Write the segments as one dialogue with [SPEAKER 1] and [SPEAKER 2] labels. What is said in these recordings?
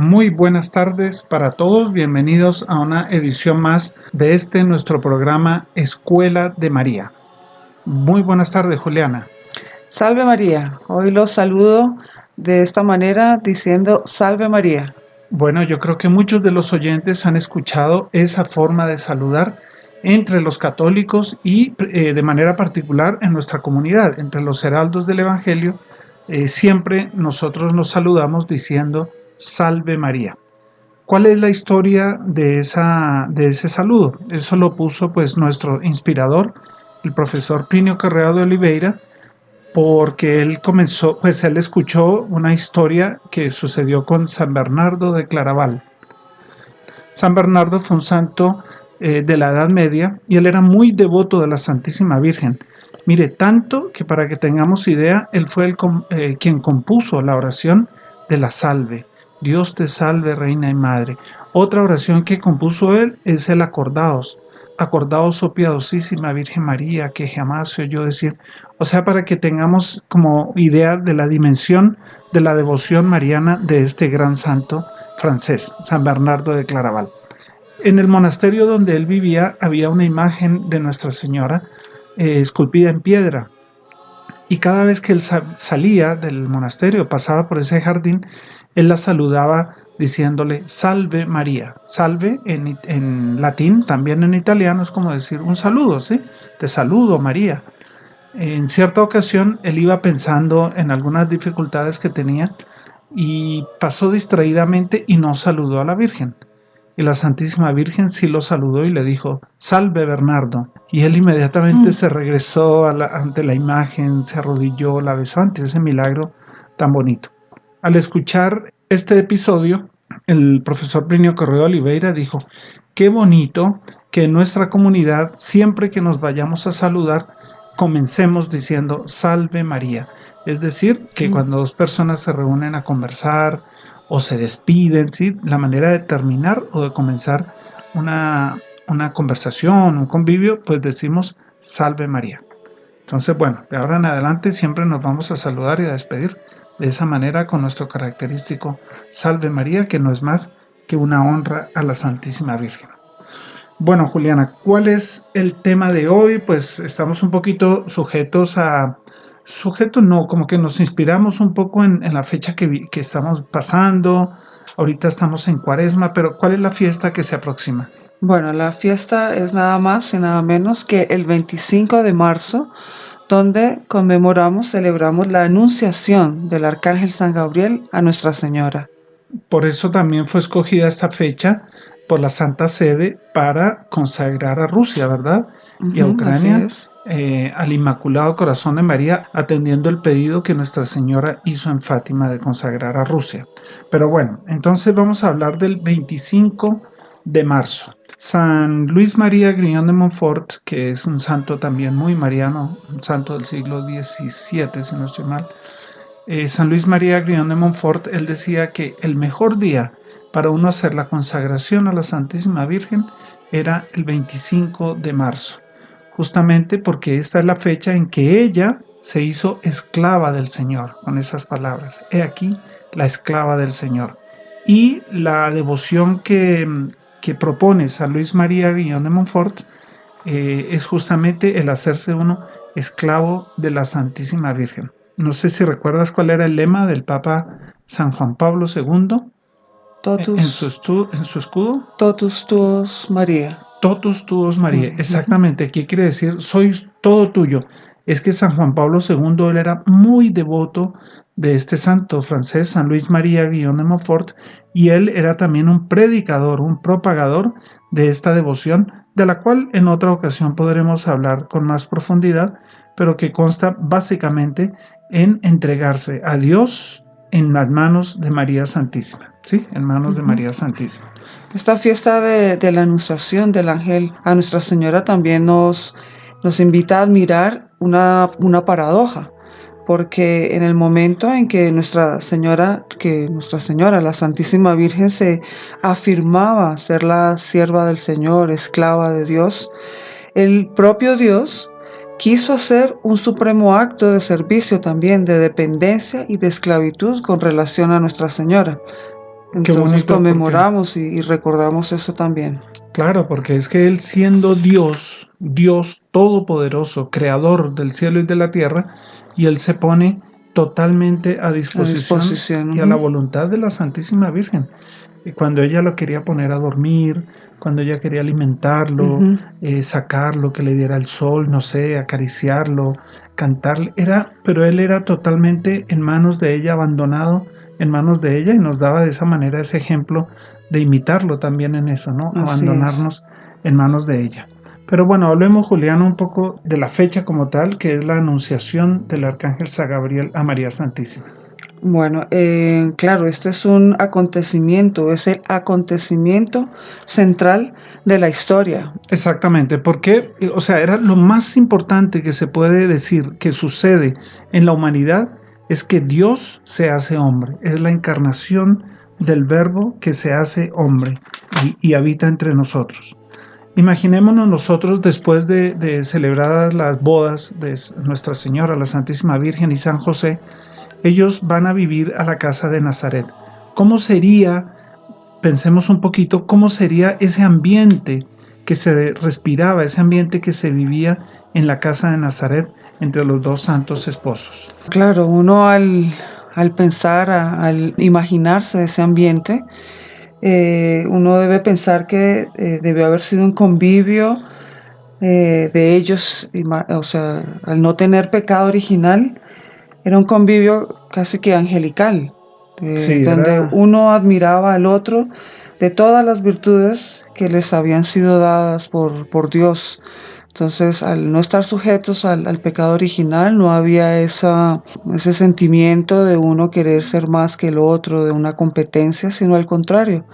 [SPEAKER 1] Muy buenas tardes para todos, bienvenidos a una edición más de nuestro programa Escuela de María. Muy buenas tardes, Juliana.
[SPEAKER 2] Salve María, hoy los saludo de esta manera diciendo Salve María.
[SPEAKER 1] Bueno, yo creo que muchos de los oyentes han escuchado esa forma de saludar entre los católicos y de manera particular en nuestra comunidad, entre los heraldos del Evangelio, siempre nosotros nos saludamos diciendo Salve María. ¿Cuál es la historia de ese saludo? Eso lo puso pues nuestro inspirador, el profesor Plinio Correa de Oliveira, porque él escuchó una historia que sucedió con San Bernardo de Claraval. San Bernardo fue un santo de la Edad Media y él era muy devoto de la Santísima Virgen. Mire, tanto que para que tengamos idea, él fue quien compuso la oración de la salve. Dios te salve, Reina y Madre. Otra oración que compuso él es el Acordaos. Acordaos, oh piadosísima Virgen María, que jamás se oyó decir. O sea, para que tengamos como idea de la dimensión de la devoción mariana de este gran santo francés, San Bernardo de Claraval. En el monasterio donde él vivía había una imagen de Nuestra Señora esculpida en piedra. Y cada vez que él salía del monasterio, pasaba por ese jardín, él la saludaba diciéndole Salve María. Salve en latín, también en italiano, es como decir un saludo, ¿sí? Te saludo, María. En cierta ocasión, él iba pensando en algunas dificultades que tenía y pasó distraídamente y no saludó a la Virgen. Y la Santísima Virgen sí lo saludó y le dijo, Salve Bernardo. Y él inmediatamente se regresó ante la imagen, se arrodilló, la besó ante ese milagro tan bonito. Al escuchar este episodio, el profesor Plinio Correa de Oliveira dijo, qué bonito que en nuestra comunidad, siempre que nos vayamos a saludar, comencemos diciendo Salve María. Es decir, que cuando dos personas se reúnen a conversar o se despiden, ¿sí? La manera de terminar o de comenzar una conversación, un convivio, pues decimos Salve María. Entonces, bueno, de ahora en adelante siempre nos vamos a saludar y a despedir de esa manera con nuestro característico Salve María, que no es más que una honra a la Santísima Virgen. Bueno, Juliana, ¿cuál es el tema de hoy? Pues estamos un poquito como que nos inspiramos un poco en la fecha que estamos pasando. Ahorita estamos en Cuaresma, pero ¿cuál es la fiesta que se aproxima?
[SPEAKER 2] Bueno, la fiesta es nada más y nada menos que el 25 de marzo, donde celebramos la anunciación del Arcángel San Gabriel a Nuestra Señora.
[SPEAKER 1] Por eso también fue escogida esta fecha por la Santa Sede para consagrar a Rusia, ¿verdad? Y a Ucrania al Inmaculado Corazón de María, atendiendo el pedido que Nuestra Señora hizo en Fátima de consagrar a Rusia. Pero bueno, entonces vamos a hablar del 25 de marzo. San Luis María Grignon de Montfort, que es un santo también muy mariano, un santo del siglo XVII, si no estoy mal, San Luis María Grignon de Montfort, él decía que el mejor día para uno hacer la consagración a la Santísima Virgen era el 25 de marzo, justamente porque esta es la fecha en que ella se hizo esclava del Señor, con esas palabras. He aquí la esclava del Señor. Y la devoción que propone San Luis María Grignon de Montfort es justamente el hacerse uno esclavo de la Santísima Virgen. No sé si recuerdas cuál era el lema del Papa San Juan Pablo II en su escudo.
[SPEAKER 2] Totus tuos María.
[SPEAKER 1] Totus tuos María, exactamente. ¿Qué quiere decir? Sois todo tuyo. Es que San Juan Pablo II él era muy devoto de este santo francés, San Luis María Grignon de Montfort, y él era también un predicador, un propagador de esta devoción, de la cual en otra ocasión podremos hablar con más profundidad, pero que consta básicamente en entregarse a Dios en las manos de María Santísima, ¿sí? En manos de María Santísima.
[SPEAKER 2] Esta fiesta de la Anunciación del Ángel a Nuestra Señora también nos invita a admirar una paradoja, porque en el momento en que Nuestra Señora, la Santísima Virgen, se afirmaba ser la sierva del Señor, esclava de Dios, el propio Dios quiso hacer un supremo acto de servicio también, de dependencia y de esclavitud con relación a Nuestra Señora.
[SPEAKER 1] Qué
[SPEAKER 2] Entonces
[SPEAKER 1] bonito, porque
[SPEAKER 2] conmemoramos y recordamos eso también.
[SPEAKER 1] claro, porque es que Él siendo Dios, Dios todopoderoso, creador del cielo y de la tierra, y Él se pone totalmente a
[SPEAKER 2] A
[SPEAKER 1] disposición
[SPEAKER 2] disposición.
[SPEAKER 1] y a la voluntad de la Santísima Virgen. Y cuando ella lo quería poner a dormir, cuando ella quería alimentarlo,
[SPEAKER 2] Ujú.
[SPEAKER 1] sacarlo, que le diera el sol, no sé, acariciarlo, cantarle, pero él era totalmente en manos de ella, abandonado en manos de ella, y nos daba de esa manera ese ejemplo de imitarlo también en eso, ¿no?
[SPEAKER 2] Así es.
[SPEAKER 1] Abandonarnos en manos de ella. Pero bueno, hablemos, Julián, un poco de la fecha como tal, que es la anunciación del arcángel San Gabriel a María Santísima.
[SPEAKER 2] Bueno, claro, este es un acontecimiento, es el acontecimiento central de la historia.
[SPEAKER 1] Exactamente, porque, o sea, era lo más importante que se puede decir que sucede en la humanidad es que Dios se hace hombre, es la encarnación del verbo que se hace hombre y habita entre nosotros. Imaginémonos nosotros después de celebradas las bodas de Nuestra Señora, la Santísima Virgen y San José, ellos van a vivir a la casa de Nazaret. ¿Cómo sería, pensemos un poquito, cómo sería ese ambiente que se respiraba, ese ambiente que se vivía en la casa de Nazaret entre los dos santos esposos?
[SPEAKER 2] Claro, uno al pensar, al imaginarse ese ambiente, uno debe pensar que debió haber sido un convivio de ellos, o sea, al no tener pecado original, era un convivio casi que angelical,
[SPEAKER 1] Sí,
[SPEAKER 2] donde
[SPEAKER 1] era,
[SPEAKER 2] uno admiraba al otro de todas las virtudes que les habían sido dadas por Dios. Entonces, al no estar sujetos al pecado original, no había ese sentimiento de uno querer ser más que el otro, de una competencia, sino al contrario,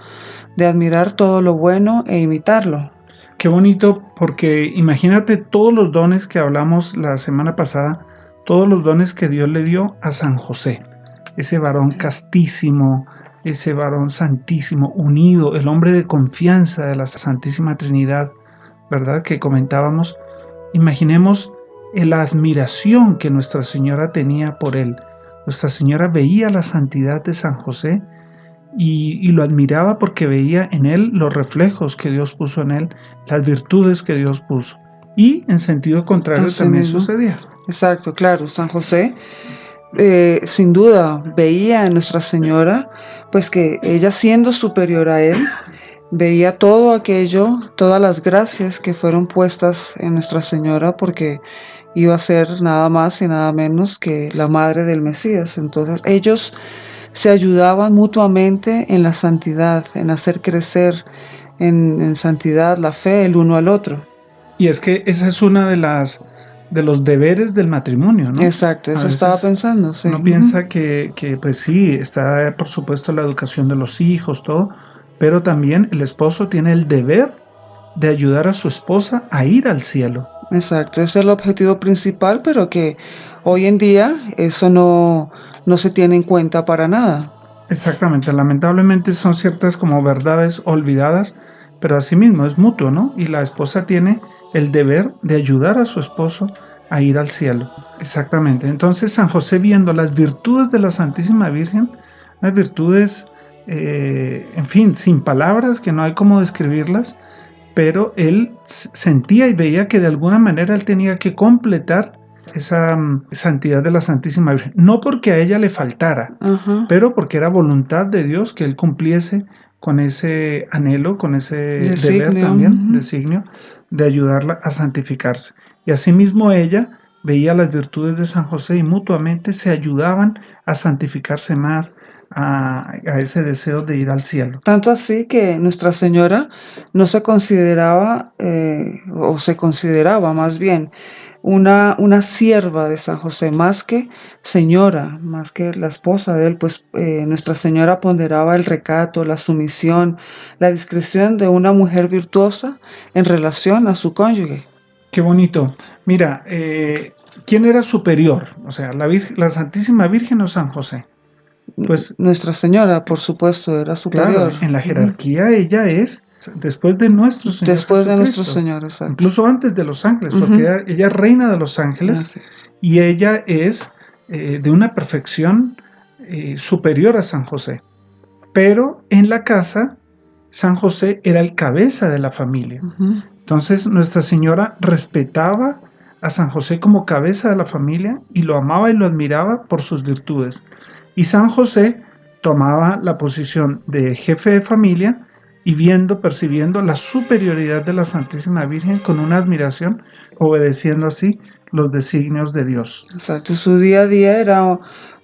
[SPEAKER 2] de admirar todo lo bueno e imitarlo.
[SPEAKER 1] qué bonito, porque imagínate todos los dones que hablamos la semana pasada, todos los dones que Dios le dio a San José, ese varón castísimo, ese varón santísimo, unido, el hombre de confianza de la Santísima Trinidad, ¿verdad? Que comentábamos. Imaginemos la admiración que Nuestra Señora tenía por él. Nuestra Señora veía la santidad de San José y lo admiraba porque veía en él los reflejos que Dios puso en él, las virtudes que Dios puso. Y en sentido contrario
[SPEAKER 2] Así
[SPEAKER 1] también
[SPEAKER 2] mismo.
[SPEAKER 1] sucedía.
[SPEAKER 2] Exacto, claro. San José sin duda veía en Nuestra Señora, pues que ella siendo superior a él, veía todo aquello, todas las gracias que fueron puestas en Nuestra Señora, porque iba a ser nada más y nada menos que la madre del Mesías. Entonces ellos se ayudaban mutuamente en la santidad, en hacer crecer en santidad la fe el uno al otro.
[SPEAKER 1] Y es que esa es una de los deberes del matrimonio, ¿no?
[SPEAKER 2] Exacto,
[SPEAKER 1] A
[SPEAKER 2] eso estaba
[SPEAKER 1] veces
[SPEAKER 2] pensando, sí.
[SPEAKER 1] uno piensa que pues sí, está por supuesto la educación de los hijos, todo, pero también el esposo tiene el deber de ayudar a su esposa a ir al cielo.
[SPEAKER 2] Exacto, ese es el objetivo principal, pero que hoy en día eso no se tiene en cuenta para nada.
[SPEAKER 1] Exactamente, lamentablemente son ciertas como verdades olvidadas, pero asimismo es mutuo, ¿no? Y la esposa tiene el deber de ayudar a su esposo a ir al cielo. Exactamente. Entonces San José, viendo las virtudes de la Santísima Virgen, las virtudes, en fin, sin palabras, que no hay cómo describirlas, pero él sentía y veía que de alguna manera él tenía que completar esa santidad de la Santísima Virgen, no porque a ella le faltara,
[SPEAKER 2] Ajá,
[SPEAKER 1] pero porque era voluntad de Dios que él cumpliese con ese anhelo, con ese deber
[SPEAKER 2] designio.
[SPEAKER 1] también,
[SPEAKER 2] Ujú.
[SPEAKER 1] designio, de ayudarla a santificarse. Y asimismo ella veía las virtudes de San José y mutuamente se ayudaban a santificarse más, a ese deseo de ir al cielo.
[SPEAKER 2] Tanto así que Nuestra Señora no se consideraba, o se consideraba más bien, una sierva de San José, más que señora, más que la esposa de él, pues Nuestra Señora ponderaba el recato, la sumisión, la discreción de una mujer virtuosa en relación a su cónyuge.
[SPEAKER 1] Qué bonito. Mira, ¿quién era superior? O sea, la Santísima Virgen o San José. Pues
[SPEAKER 2] Nuestra Señora, por supuesto, era
[SPEAKER 1] claro,
[SPEAKER 2] superior.
[SPEAKER 1] en la
[SPEAKER 2] Ujú.
[SPEAKER 1] jerarquía ella es después de nuestro Señor
[SPEAKER 2] Después de nuestro
[SPEAKER 1] Jesucristo,
[SPEAKER 2] Señor, exacto.
[SPEAKER 1] incluso antes de los ángeles, porque
[SPEAKER 2] Ujú.
[SPEAKER 1] ella es reina de los ángeles
[SPEAKER 2] Así.
[SPEAKER 1] y ella es de una perfección superior a San José. pero en la casa San José era el cabeza de la familia. Entonces Nuestra Señora respetaba a San José como cabeza de la familia y lo amaba y lo admiraba por sus virtudes. Y San José tomaba la posición de jefe de familia y percibiendo la superioridad de la Santísima Virgen con una admiración, obedeciendo así los designios de Dios.
[SPEAKER 2] Exacto, su día a día era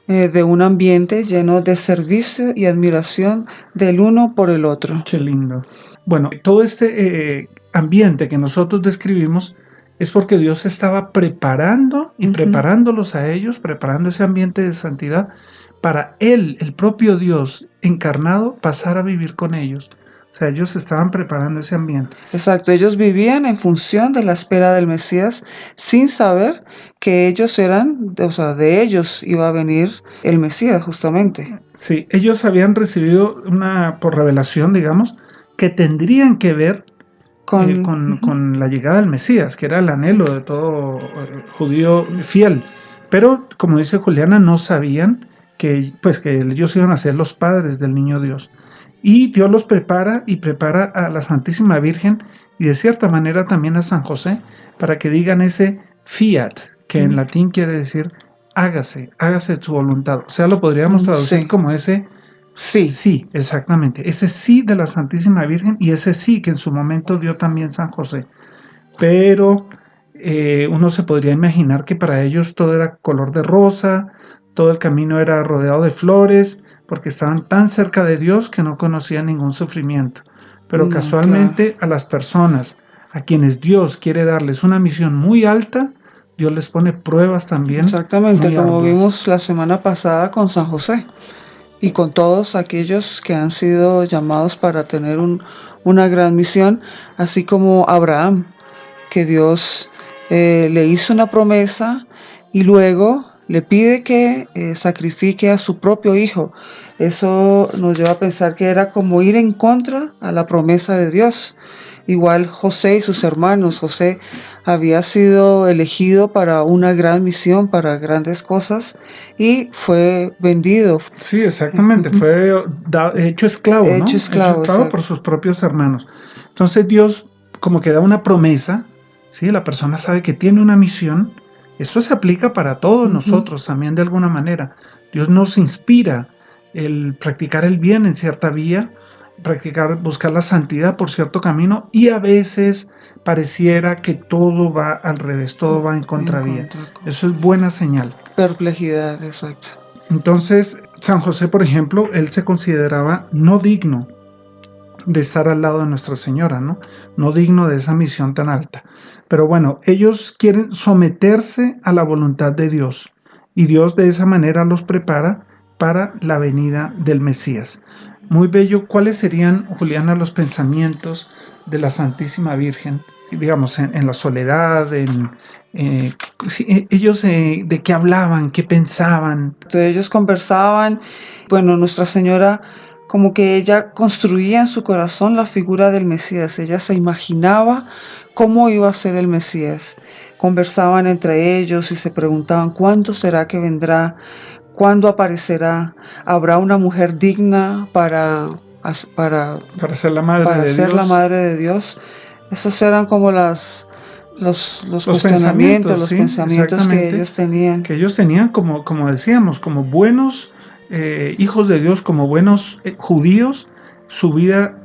[SPEAKER 2] de un ambiente lleno de servicio y admiración del uno por el otro.
[SPEAKER 1] Qué lindo. Bueno, todo este ambiente que nosotros describimos es porque Dios estaba preparando y preparándolos a ellos, preparando ese ambiente de santidad para Él, el propio Dios encarnado, pasar a vivir con ellos. O sea, ellos estaban preparando ese ambiente.
[SPEAKER 2] Exacto, ellos vivían en función de la espera del Mesías sin saber que ellos eran, o sea, de ellos iba a venir el Mesías justamente.
[SPEAKER 1] Sí, ellos habían recibido por revelación, digamos, que tendrían que ver con la llegada del Mesías, que era el anhelo de todo judío fiel. Pero, como dice Juliana, no sabían que ellos iban a ser los padres del niño Dios. Y Dios los prepara y prepara a la Santísima Virgen y de cierta manera también a San José para que digan ese fiat, que en latín quiere decir hágase tu voluntad. O sea, lo podríamos traducir como ese sí, exactamente. Ese sí de la Santísima Virgen y ese sí que en su momento dio también San José. Pero uno se podría imaginar que para ellos todo era color de rosa, todo el camino era rodeado de flores, porque estaban tan cerca de Dios que no conocían ningún sufrimiento. Pero casualmente a las personas a quienes Dios quiere darles una misión muy alta, Dios les pone pruebas también.
[SPEAKER 2] Exactamente, como vimos la semana pasada con San José y con todos aquellos que han sido llamados para tener una gran misión, así como Abraham, que Dios le hizo una promesa y luego le pide que sacrifique a su propio hijo. Eso nos lleva a pensar que era como ir en contra a la promesa de Dios. Igual José y sus hermanos. José había sido elegido para una gran misión, para grandes cosas, y fue vendido.
[SPEAKER 1] Sí, exactamente. Fue hecho esclavo, ¿no?
[SPEAKER 2] Hecho esclavo
[SPEAKER 1] por sus propios hermanos. Entonces Dios como que da una promesa, ¿sí? La persona sabe que tiene una misión. Esto se aplica para todos nosotros también de alguna manera. Dios nos inspira el practicar el bien en cierta vía, buscar la santidad por cierto camino, y a veces pareciera que todo va al revés, todo va en contravía. Eso es buena señal.
[SPEAKER 2] Perplejidad, exacto.
[SPEAKER 1] Entonces, San José, por ejemplo, él se consideraba no digno de estar al lado de Nuestra Señora, no digno de esa misión tan alta. Pero bueno, ellos quieren someterse a la voluntad de Dios y Dios de esa manera los prepara para la venida del Mesías. Muy bello. ¿Cuáles serían, Juliana, los pensamientos de la Santísima Virgen, digamos, en la soledad, ellos de qué hablaban, qué pensaban?
[SPEAKER 2] Ellos conversaban, bueno, Nuestra Señora como que ella construía en su corazón la figura del Mesías. Ella se imaginaba cómo iba a ser el Mesías. Conversaban entre ellos y se preguntaban ¿cuándo será que vendrá? ¿Cuándo aparecerá? ¿Habrá una mujer digna para
[SPEAKER 1] ser la madre
[SPEAKER 2] de Dios? Esos eran como los cuestionamientos, los pensamientos que ellos tenían.
[SPEAKER 1] Que ellos tenían como decíamos, como buenos hijos de Dios, como buenos judíos, su vida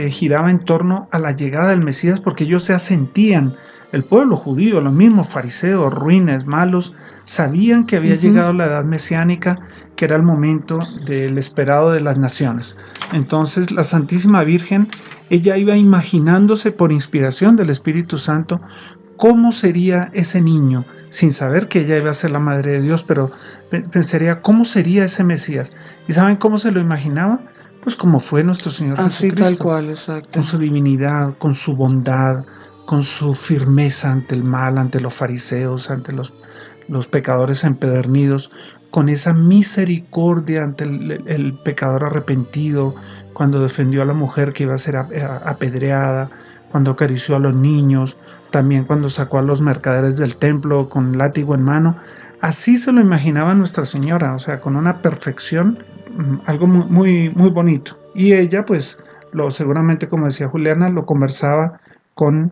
[SPEAKER 1] giraba en torno a la llegada del Mesías, porque ellos se asentían, el pueblo judío, los mismos fariseos, ruines, malos, sabían que había llegado la edad mesiánica, que era el momento del esperado de las naciones. Entonces la Santísima Virgen, ella iba imaginándose por inspiración del Espíritu Santo cómo sería ese niño, sin saber que ella iba a ser la Madre de Dios, pero pensaría cómo sería ese Mesías. ¿Y saben cómo se lo imaginaba? Pues como fue nuestro Señor Jesucristo.
[SPEAKER 2] Así tal cual, exacto.
[SPEAKER 1] Con su divinidad, con su bondad, con su firmeza ante el mal, ante los fariseos, ante los pecadores empedernidos, con esa misericordia ante el pecador arrepentido, cuando defendió a la mujer que iba a ser apedreada, cuando acarició a los niños, también cuando sacó a los mercaderes del templo con látigo en mano. Así se lo imaginaba Nuestra Señora, o sea, con una perfección algo muy bonito. Y ella, pues, seguramente, como decía Juliana, lo conversaba con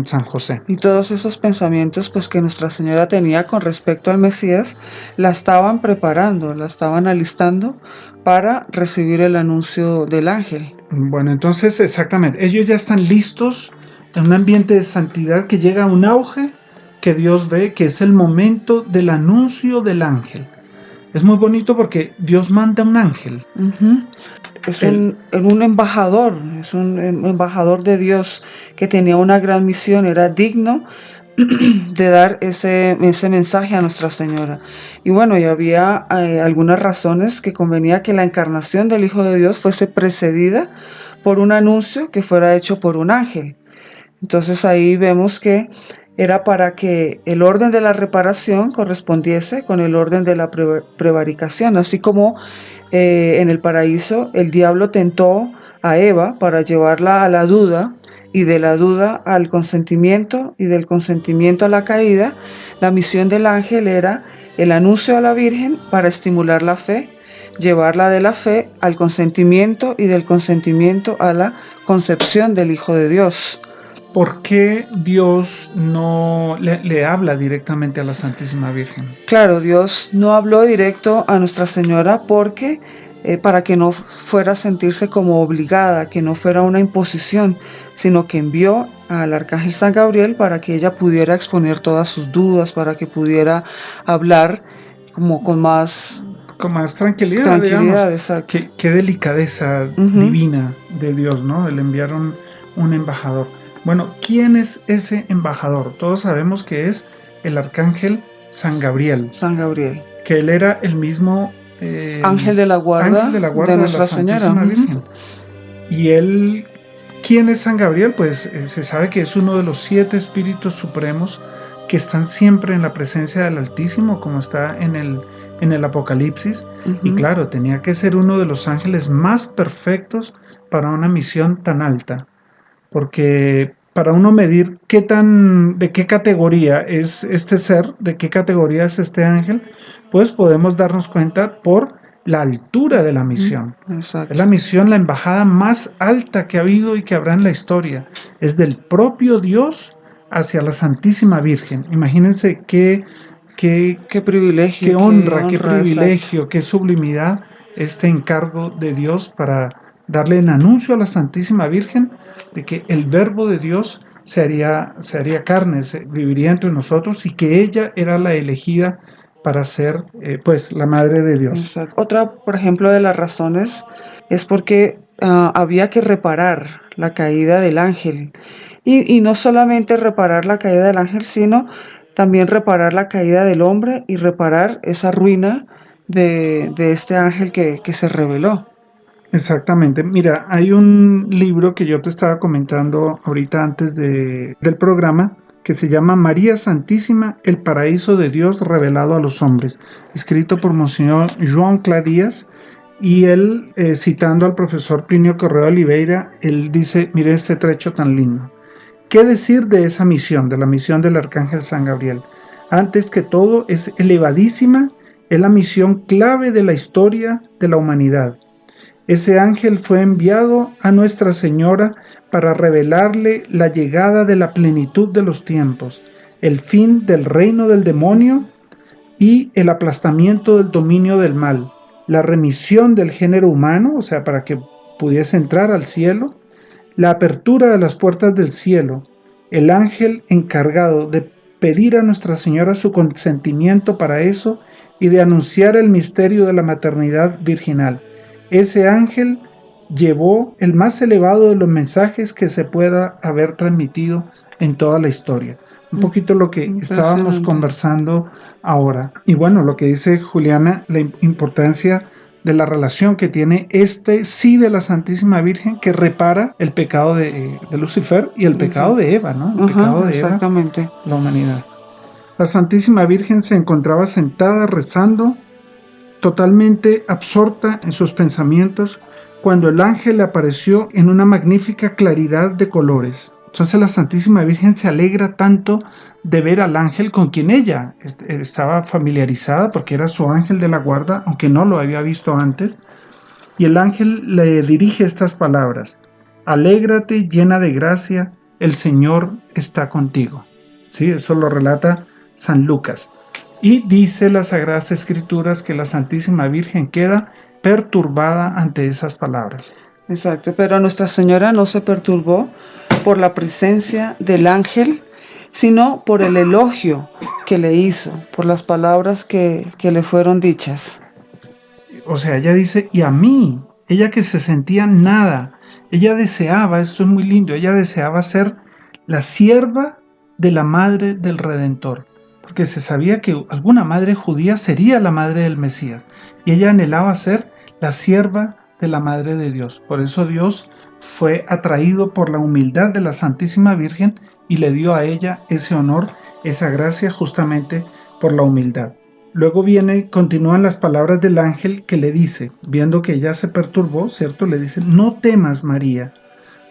[SPEAKER 1] San José.
[SPEAKER 2] Y todos esos pensamientos pues que Nuestra Señora tenía con respecto al Mesías, la estaban preparando, la estaban alistando para recibir el anuncio del ángel.
[SPEAKER 1] Bueno, entonces exactamente, ellos ya están listos en un ambiente de santidad que llega a un auge que Dios ve, que es el momento del anuncio del ángel. Es muy bonito porque Dios manda un ángel.
[SPEAKER 2] Es un embajador de Dios que tenía una gran misión, era digno de dar ese mensaje a Nuestra Señora. Y bueno, y había algunas razones que convenía que la encarnación del Hijo de Dios fuese precedida por un anuncio que fuera hecho por un ángel. Entonces ahí vemos que era para que el orden de la reparación correspondiese con el orden de la prevaricación, así como en el paraíso el diablo tentó a Eva para llevarla a la duda, y de la duda al consentimiento, y del consentimiento a la caída. La misión del ángel era el anuncio a la Virgen para estimular la fe, llevarla de la fe al consentimiento, y del consentimiento a la concepción del Hijo de Dios.
[SPEAKER 1] ¿Por qué Dios no le habla directamente a la Santísima Virgen?
[SPEAKER 2] Claro, Dios no habló directo a Nuestra Señora porque para que no fuera a sentirse como obligada, que no fuera una imposición, sino que envió al Arcángel San Gabriel para que ella pudiera exponer todas sus dudas, para que pudiera hablar como con más
[SPEAKER 1] tranquilidad, digamos.
[SPEAKER 2] Exacto.
[SPEAKER 1] Qué delicadeza divina de Dios, ¿no? El enviar un embajador. Bueno, ¿quién es ese embajador? Todos sabemos que es el Arcángel San Gabriel.
[SPEAKER 2] San Gabriel.
[SPEAKER 1] Que él era el mismo
[SPEAKER 2] ángel de la guarda de Nuestra Señora.
[SPEAKER 1] Virgen. Y él, ¿quién es San Gabriel? Pues se sabe que es uno de los 7 espíritus supremos que están siempre en la presencia del Altísimo, como está en el Apocalipsis. Y claro, tenía que ser uno de los ángeles más perfectos para una misión tan alta. Porque para uno medir de qué categoría es este ser, de qué categoría es este ángel, pues podemos darnos cuenta por la altura de la misión.
[SPEAKER 2] Exacto.
[SPEAKER 1] Es la misión, la embajada más alta que ha habido y que habrá en la historia. Es del propio Dios hacia la Santísima Virgen. Imagínense qué
[SPEAKER 2] privilegio,
[SPEAKER 1] qué honra, qué privilegio, exacto, qué sublimidad este encargo de Dios para darle el anuncio a la Santísima Virgen de que el Verbo de Dios se haría carne, viviría entre nosotros, y que ella era la elegida para ser pues la Madre de Dios.
[SPEAKER 2] Exacto. Otra, por ejemplo, de las razones es porque había que reparar la caída del ángel, y no solamente reparar la caída del ángel, sino también reparar la caída del hombre y reparar esa ruina de este ángel que se rebeló.
[SPEAKER 1] Exactamente. Mira, hay un libro que yo te estaba comentando ahorita antes del programa que se llama María Santísima, el paraíso de Dios revelado a los hombres, escrito por Monseñor João Cladías, y él, citando al profesor Plinio Correa de Oliveira, él dice, mire este trecho tan lindo. ¿Qué decir de esa misión, de la misión del Arcángel San Gabriel? Antes que todo, es elevadísima, es la misión clave de la historia de la humanidad. Ese ángel fue enviado a Nuestra Señora para revelarle la llegada de la plenitud de los tiempos, el fin del reino del demonio y el aplastamiento del dominio del mal, la remisión del género humano, o sea, para que pudiese entrar al cielo, la apertura de las puertas del cielo, el ángel encargado de pedir a Nuestra Señora su consentimiento para eso y de anunciar el misterio de la maternidad virginal. Ese ángel llevó el más elevado de los mensajes que se pueda haber transmitido en toda la historia. Un poquito lo que estábamos conversando ahora. Y bueno, lo que dice Juliana, la importancia de la relación que tiene sí de la Santísima Virgen, que repara el pecado de Lucifer y el pecado de Eva, ¿no? El pecado de
[SPEAKER 2] exactamente.
[SPEAKER 1] Eva, la humanidad. La Santísima Virgen se encontraba sentada rezando, totalmente absorta en sus pensamientos, cuando el ángel le apareció en una magnífica claridad de colores. Entonces la Santísima Virgen se alegra tanto de ver al ángel con quien ella estaba familiarizada, porque era su ángel de la guarda, aunque no lo había visto antes. Y el ángel le dirige estas palabras: alégrate llena de gracia, el Señor está contigo. Sí, eso lo relata San Lucas. Y dice las Sagradas Escrituras que la Santísima Virgen queda perturbada ante esas palabras.
[SPEAKER 2] Exacto, pero Nuestra Señora no se perturbó por la presencia del ángel, sino por el elogio que le hizo, por las palabras que le fueron dichas.
[SPEAKER 1] O sea, ella dice, y a mí, ella que se sentía nada, ella deseaba, esto es muy lindo, ella deseaba ser la sierva de la madre del Redentor, porque se sabía que alguna madre judía sería la madre del Mesías, y ella anhelaba ser la sierva de la madre de Dios. Por eso Dios fue atraído por la humildad de la Santísima Virgen y le dio a ella ese honor, esa gracia, justamente por la humildad. Luego continúan las palabras del ángel que le dice, viendo que ella se perturbó, ¿cierto? Le dice, no temas, María,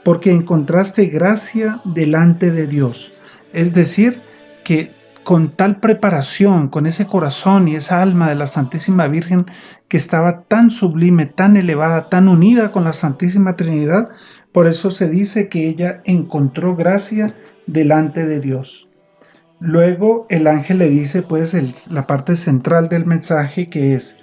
[SPEAKER 1] porque encontraste gracia delante de Dios. Es decir, que con tal preparación, con ese corazón y esa alma de la Santísima Virgen que estaba tan sublime, tan elevada, tan unida con la Santísima Trinidad, por eso se dice que ella encontró gracia delante de Dios. Luego el ángel le dice pues la parte central del mensaje, que es: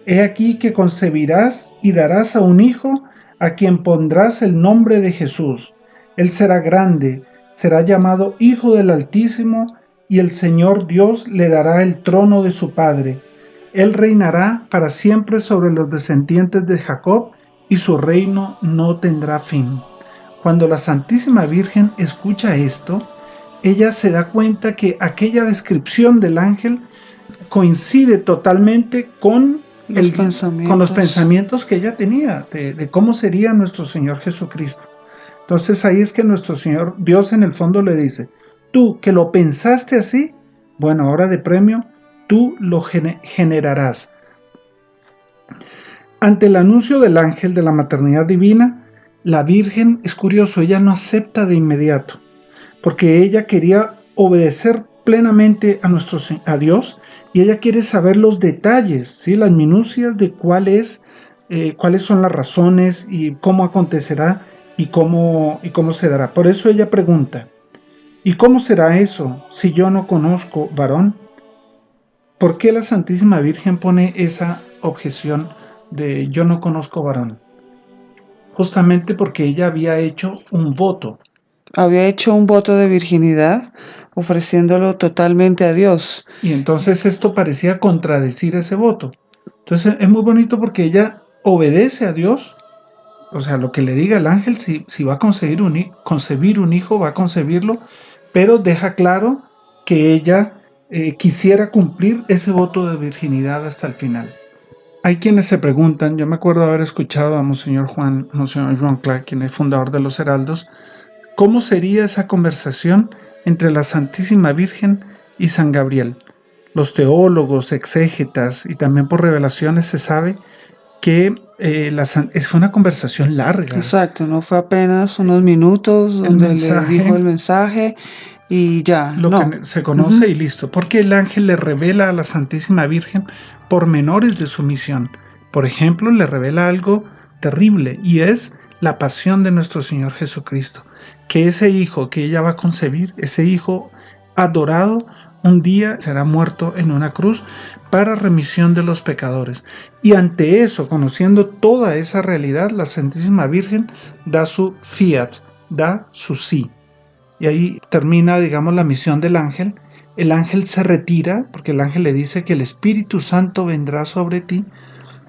[SPEAKER 1] he aquí que concebirás y darás a un hijo, a quien pondrás el nombre de Jesús. Él será grande, será llamado Hijo del Altísimo, y el Señor Dios le dará el trono de su padre. Él reinará para siempre sobre los descendientes de Jacob, y su reino no tendrá fin. Cuando la Santísima Virgen escucha esto, ella se da cuenta que aquella descripción del ángel coincide totalmente con los pensamientos que ella tenía de cómo sería nuestro Señor Jesucristo. Entonces ahí es que nuestro Señor, Dios en el fondo le dice, tú que lo pensaste así, bueno, ahora de premio, tú lo generarás. Ante el anuncio del ángel de la maternidad divina, la Virgen, es curioso, ella no acepta de inmediato, porque ella quería obedecer plenamente a Dios, y ella quiere saber los detalles, ¿sí? Las minucias de cuáles son las razones y cómo acontecerá y cómo se dará. Por eso ella pregunta, ¿y cómo será eso si yo no conozco varón? ¿Por qué la Santísima Virgen pone esa objeción de yo no conozco varón? Justamente porque ella había hecho un voto.
[SPEAKER 2] Había hecho un voto de virginidad, ofreciéndolo totalmente a Dios.
[SPEAKER 1] Y entonces esto parecía contradecir ese voto. Entonces es muy bonito porque ella obedece a Dios, o sea, lo que le diga el ángel, si va a concebir un hijo, va a concebirlo, pero deja claro que ella quisiera cumplir ese voto de virginidad hasta el final. Hay quienes se preguntan, yo me acuerdo haber escuchado a Monseñor Joan Clark, quien es fundador de los Heraldos, ¿cómo sería esa conversación entre la Santísima Virgen y San Gabriel? Los teólogos, exégetas y también por revelaciones se sabe que fue una conversación larga.
[SPEAKER 2] Exacto, no fue apenas unos minutos donde le dijo el mensaje y ya.
[SPEAKER 1] Lo que se conoce y listo. Porque el ángel le revela a la Santísima Virgen pormenores de su misión. Por ejemplo, le revela algo terrible, y es la pasión de nuestro Señor Jesucristo. Que ese hijo que ella va a concebir, ese hijo adorado, un día será muerto en una cruz para remisión de los pecadores. Y ante eso, conociendo toda esa realidad, la Santísima Virgen da su fiat, da su sí. Y ahí termina, digamos, la misión del ángel. El ángel se retira porque el ángel le dice que el Espíritu Santo vendrá sobre ti.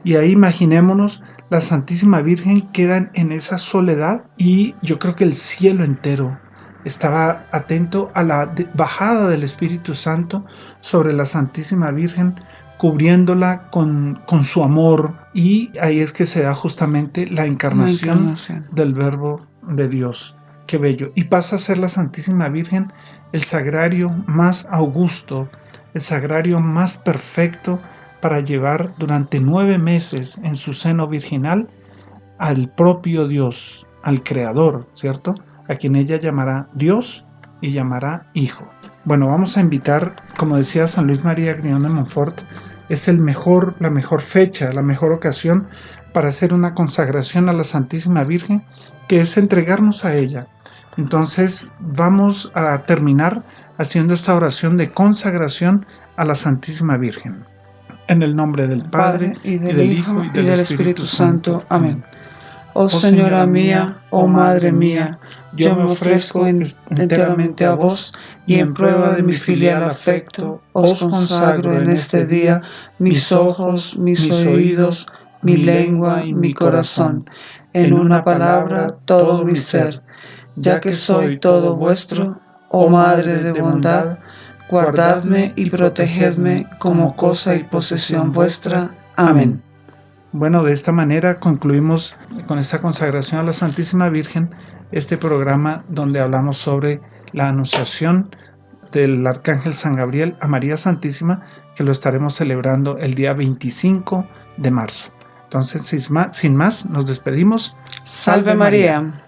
[SPEAKER 1] Y ahí imaginémonos, la Santísima Virgen queda en esa soledad, y yo creo que el cielo entero estaba atento a la bajada del Espíritu Santo sobre la Santísima Virgen, cubriéndola con su amor. Y ahí es que se da justamente la encarnación del Verbo de Dios. Qué bello. Y pasa a ser la Santísima Virgen el sagrario más augusto, el sagrario más perfecto para llevar durante 9 meses en su seno virginal al propio Dios, al Creador, ¿cierto? a quien ella llamará Dios y llamará Hijo. Bueno, vamos a invitar, como decía San Luis María Griñón de Montfort, es la mejor fecha, la mejor ocasión para hacer una consagración a la Santísima Virgen, que es entregarnos a ella. Entonces vamos a terminar haciendo esta oración de consagración a la Santísima Virgen. En el nombre del Padre,
[SPEAKER 2] y del Hijo, y del Espíritu Santo. Amén. Oh Señora mía, oh Madre mía, yo me ofrezco enteramente a vos, y en prueba de mi filial afecto, os consagro en este día mis ojos, mis oídos, mi lengua y mi corazón, en una palabra todo mi ser, ya que soy todo vuestro, oh Madre de bondad, guardadme y protegedme como cosa y posesión vuestra. Amén.
[SPEAKER 1] Bueno, de esta manera concluimos con esta consagración a la Santísima Virgen este programa donde hablamos sobre la anunciación del Arcángel San Gabriel a María Santísima, que lo estaremos celebrando el día 25 de marzo. Entonces, sin más, nos despedimos.
[SPEAKER 2] Salve María.